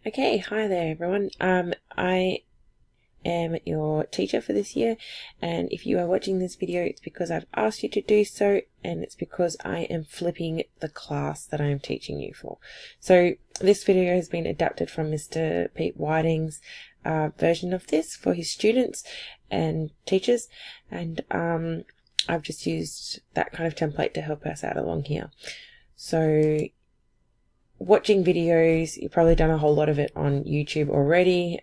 Okay, hi there everyone. I am your teacher for this year, and if you are watching this video, it's because I've asked you to do so, and it's because I am flipping the class that I am teaching you for. So this video has been adapted from Mr. Pete Whiting's version of this for his students and teachers, and I've just used that kind of template to help us out along here. So watching videos, you've probably done a whole lot of it on YouTube already,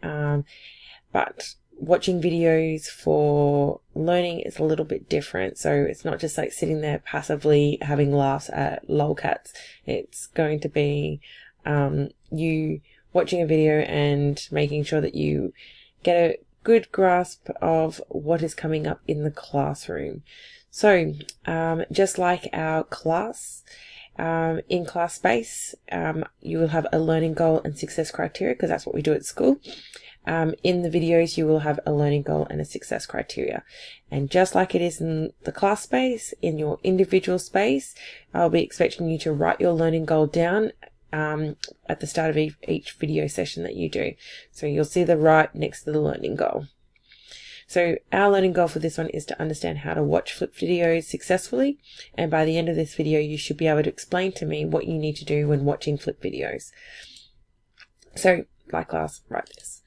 but watching videos for learning is a little bit different. So it's not just like sitting there passively having laughs at lolcats. It's going to be you watching a video and making sure that you get a good grasp of what is coming up in the classroom. So just like our class, in class space, you will have a learning goal and success criteria, because that's what we do at school. In the videos, you will have a learning goal and a success criteria. And just like it is in the class space, in your individual space, I'll be expecting you to write your learning goal down at the start of each video session that you do. So you'll see the right next to the learning goal. So our learning goal for this one is to understand how to watch flip videos successfully. And by the end of this video, you should be able to explain to me what you need to do when watching flip videos. So like class, write this.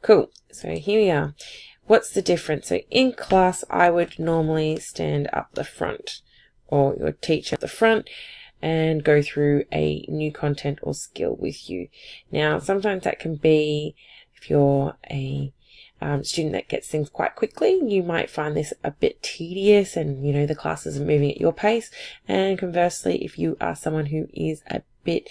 Cool. So here we are. What's the difference? So in class, I would normally stand up the front, or your teacher at the front, and go through a new content or skill with you. Now, sometimes that can be, if you're a student that gets things quite quickly, you might find this a bit tedious, and the classes are moving at your pace. And conversely, if you are someone who is a bit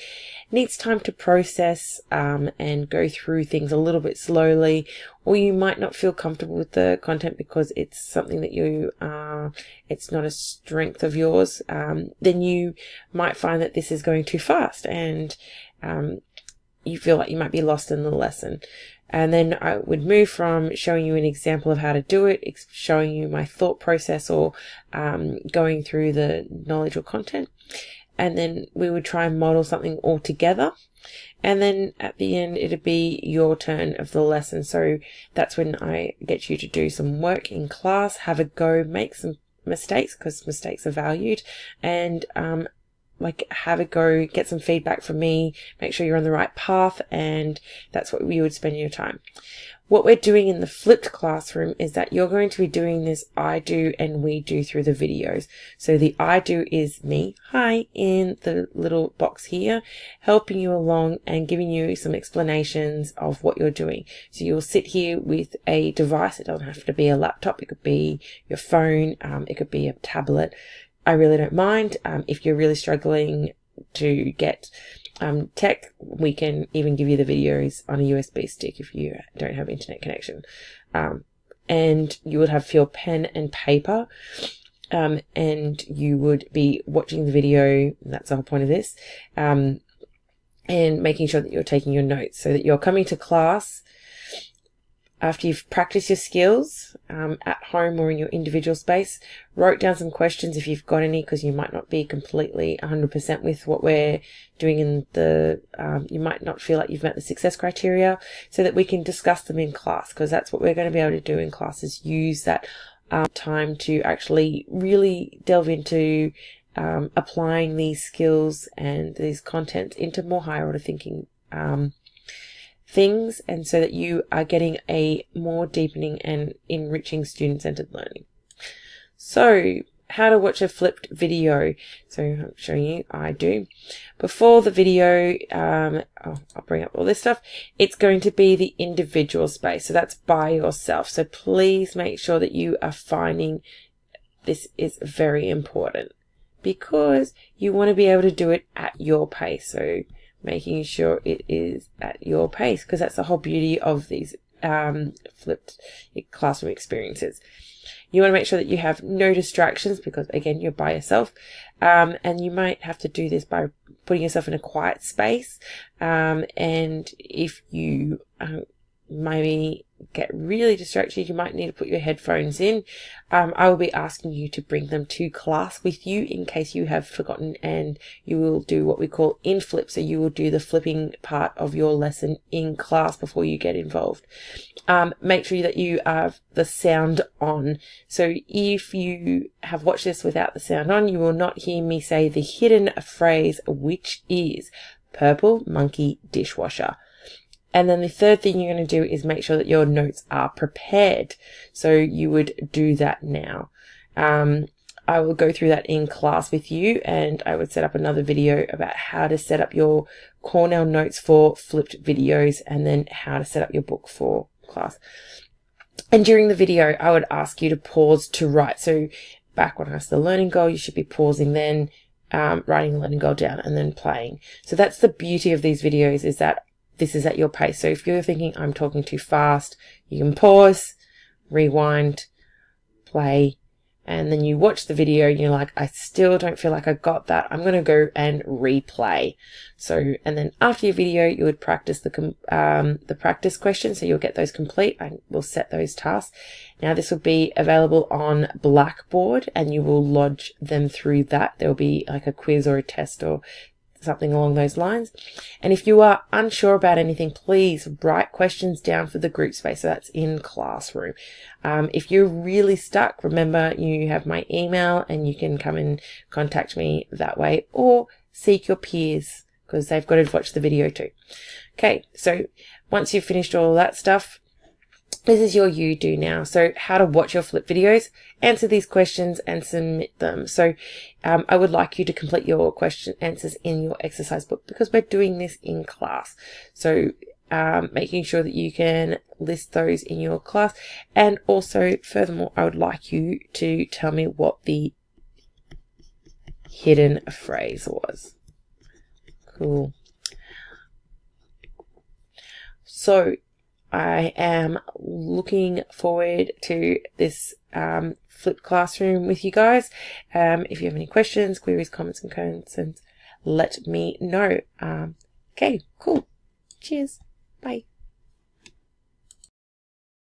needs time to process and go through things a little bit slowly, or you might not feel comfortable with the content because it's something that it's not a strength of yours, then you might find that this is going too fast, and you feel like you might be lost in the lesson. And then I would move from showing you an example of how to do it, showing you my thought process, or going through the knowledge or content. And then we would try and model something all together. And then at the end, it'd be your turn of the lesson. So that's when I get you to do some work in class, have a go, make some mistakes, because mistakes are valued, and have a go, get some feedback from me, make sure you're on the right path, and that's what you would spend your time. What we're doing in the flipped classroom is that you're going to be doing this I do and we do through the videos. So the I do is me, hi, in the little box here, helping you along and giving you some explanations of what you're doing. So you'll sit here with a device. It doesn't have to be a laptop. It could be your phone. It could be a tablet. I really don't mind. If you're really struggling to get tech, we can even give you the videos on a USB stick if you don't have internet connection. And you would have your pen and paper, and you would be watching the video. That's the whole point of this, and making sure that you're taking your notes so that you're coming to class after you've practiced your skills at home or in your individual space. Wrote down some questions if you've got any, because you might not be completely 100% with what we're doing in the, you might not feel like you've met the success criteria, so that we can discuss them in class, because that's what we're going to be able to do in class, is use that time to actually really delve into applying these skills and these content into more higher order thinking things, and so that you are getting a more deepening and enriching student-centered learning. So how to watch a flipped video. So I'm showing you I do. Before the video, I'll bring up all this stuff. It's going to be the individual space. So that's by yourself. So please make sure that you are finding, this is very important, because you want to be able to do it at your pace. So making sure it is at your pace, because that's the whole beauty of these flipped classroom experiences. You want to make sure that you have no distractions, because again, you're by yourself, and you might have to do this by putting yourself in a quiet space, and if you maybe get really distracted, you might need to put your headphones in. I will be asking you to bring them to class with you in case you have forgotten, and you will do what we call in flip. So you will do the flipping part of your lesson in class before you get involved. Make sure that you have the sound on. So if you have watched this without the sound on, you will not hear me say the hidden phrase, which is purple monkey dishwasher. And then the third thing you're going to do is make sure that your notes are prepared. So you would do that now. I will go through that in class with you, and I would set up another video about how to set up your Cornell notes for flipped videos, and then how to set up your book for class. And during the video, I would ask you to pause to write. So back when I asked the learning goal, you should be pausing then, writing the learning goal down, and then playing. So that's the beauty of these videos, is that this is at your pace. So if you're thinking I'm talking too fast, you can pause, rewind, play, and then you watch the video and you're like, I still don't feel like I got that. I'm going to go and replay. So, and then after your video, you would practice the practice questions. So you'll get those complete. I will set those tasks. Now this will be available on Blackboard, and you will lodge them through that. There'll be like a quiz or a test or something along those lines. And if you are unsure about anything, please write questions down for the group space. So that's in Classroom. If you're really stuck, remember you have my email, and you can come and contact me that way, or seek your peers because they've got to watch the video too. Okay, so once you've finished all that stuff, this is your you do now. So how to watch your flip videos, answer these questions and submit them. So I would like you to complete your question answers in your exercise book, because we're doing this in class. So making sure that you can list those in your class. And also, furthermore, I would like you to tell me what the hidden phrase was. Cool. So I am looking forward to this flipped classroom with you guys. If you have any questions, queries, comments, and concerns, let me know. Okay, cool. Cheers. Bye.